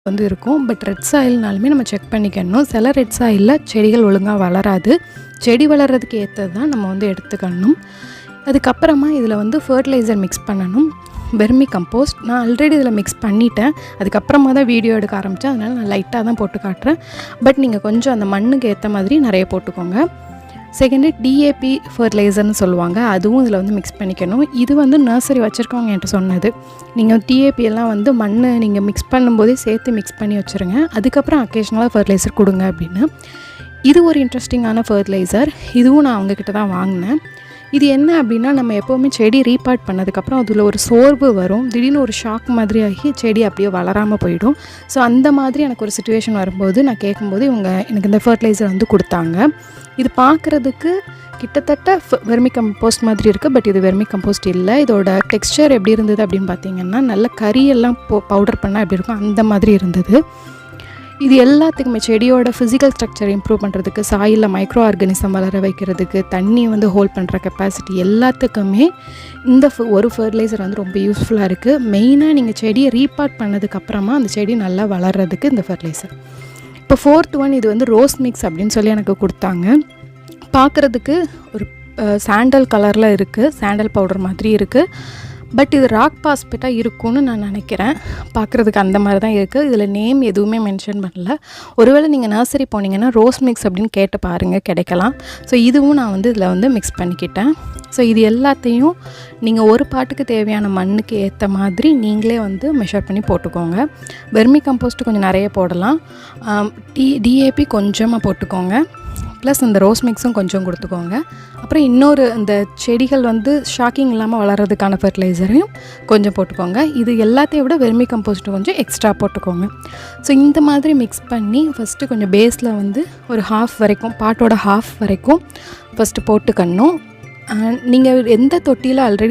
வந்து இருக்கும். But red சாயில்னாலுமே நம்ம செக் பண்ணிக்கணும். சில ரெட் சாயிலில் செடிகள் ஒழுங்காக வளராது. செடி வளர்கிறதுக்கு ஏற்றது தான் நம்ம வந்து எடுத்துக்கணும். அதுக்கப்புறமா இதில் வந்து ஃபர்டிலைசர் மிக்ஸ் பண்ணணும். வெர்மி கம்போஸ்ட் நான் ஆல்ரெடி இதில் மிக்ஸ் பண்ணிட்டேன். அதுக்கப்புறமா தான் வீடியோ எடுக்க ஆரம்பித்தேன். அதனால் நான் லைட்டாக தான் போட்டு காட்டுறேன். பட் நீங்கள் கொஞ்சம் அந்த மண்ணுக்கு ஏற்ற மாதிரி நிறைய போட்டுக்கோங்க. செகண்டு டிஏபி ஃபர்டிலைசர்னு சொல்லுவாங்க. அதுவும் இதில் வந்து மிக்ஸ் பண்ணிக்கணும். இது வந்து நர்சரி வச்சுருக்கவங்க என்கிட்ட சொன்னது. நீங்கள் டிஏபி எல்லாம் வந்து மண் நீங்கள் மிக்ஸ் பண்ணும்போதே சேர்த்து மிக்ஸ் பண்ணி வச்சுருங்க. அதுக்கப்புறம் அக்கேஷ்னலாக ஃபர்டிலைசர் கொடுங்க அப்படின்னு. இது ஒரு இன்ட்ரெஸ்டிங்கான ஃபர்டிலைசர். இதுவும் நான் அவங்கக்கிட்ட தான் வாங்கினேன். இது என்ன அப்படின்னா, நம்ம எப்போவுமே செடி ரீபார்ட் பண்ணதுக்கப்புறம் அதில் ஒரு சோர்வு வரும். திடீர்னு ஒரு ஷாக் மாதிரி ஆகி செடி அப்படியே வளராமல் போயிடும். ஸோ அந்த மாதிரி எனக்கு ஒரு சிச்சுவேஷன் வரும்போது நான் கேட்கும்போது இவங்க எனக்கு இந்த ஃபர்டிலைசர் வந்து கொடுத்தாங்க. இது பார்க்குறதுக்கு கிட்டத்தட்ட வெர்மி கம்போஸ்ட் மாதிரி இருக்குது. பட் இது வெர்மி கம்போஸ்ட் இல்லை. இதோட டெக்ஸ்சர் எப்படி இருந்தது அப்படின்னு பார்த்தீங்கன்னா, நல்ல கறியெல்லாம் பவுடர் பண்ணால் எப்படி இருக்கும் அந்த மாதிரி இருந்தது. இது எல்லாத்துக்குமே செடியோட ஃபிசிக்கல் ஸ்ட்ரக்சர் இம்ப்ரூவ் பண்ணுறதுக்கு, சாயிலில் மைக்ரோ ஆர்கானிசம் வளர வைக்கிறதுக்கு, தண்ணி வந்து ஹோல்ட் பண்ணுற கெப்பாசிட்டி எல்லாத்துக்குமே இந்த ஒரு ஃபர்டிலைசர் வந்து ரொம்ப யூஸ்ஃபுல்லாக இருக்குது. மெயினாக நீங்கள் செடியை ரீபார்ட் பண்ணதுக்கப்புறமா அந்த செடி நல்லா வளர்கிறதுக்கு இந்த ஃபர்டிலைசர். இப்போ 4th ஒன் இது வந்து ரோஸ் மிக்ஸ் அப்படின்னு சொல்லி எனக்கு கொடுத்தாங்க. பார்க்குறதுக்கு ஒரு சாண்டல் கலரில் இருக்குது. சாண்டல் பவுடர் மாதிரி இருக்குது. பட் இது ராக் பாஸ்பேட்டாக இருக்கும்னு நான் நினைக்கிறேன். பார்க்குறதுக்கு அந்த மாதிரி தான் இருக்குது. இதில் நேம் எதுவுமே மென்ஷன் பண்ணல. ஒருவேளை நீங்கள் நர்சரி போனீங்கன்னா ரோஸ் மிக்ஸ் அப்படின்னு கேட்டு பாருங்கள், கிடைக்கலாம். ஸோ இதுவும் நான் வந்து இதில் வந்து மிக்ஸ் பண்ணிக்கிட்டேன். ஸோ இது எல்லாத்தையும் நீங்கள் ஒரு பாட்டுக்கு தேவையான மண்ணுக்கு ஏற்ற மாதிரி நீங்களே வந்து மெஷர் பண்ணி போட்டுக்கோங்க. வெர்மி கம்போஸ்ட்டு கொஞ்சம் நிறைய போடலாம். டிஏபி கொஞ்சமாக போட்டுக்கோங்க. ப்ளஸ் இந்த ரோஸ் மிக்ஸும் கொஞ்சம் கொடுத்துக்கோங்க. அப்புறம் இன்னொரு இந்த செடிகள் வந்து ஷாக்கிங் இல்லாமல் வளர்கிறதுக்கான ஃபர்டிலைசரையும் கொஞ்சம் போட்டுக்கோங்க. இது எல்லாத்தையும் விட வெர்மி கம்போஸ்ட்டு கொஞ்சம் எக்ஸ்ட்ரா போட்டுக்கோங்க. ஸோ இந்த மாதிரி மிக்ஸ் பண்ணி ஃபஸ்ட்டு கொஞ்சம் பேஸில் வந்து ஒரு ஹாஃப் வரைக்கும், பாட்டோட ஹாஃப் வரைக்கும் ஃபஸ்ட்டு போட்டுக்கணும். நீங்கள் எந்த தொட்டியில் ஆல்ரெடி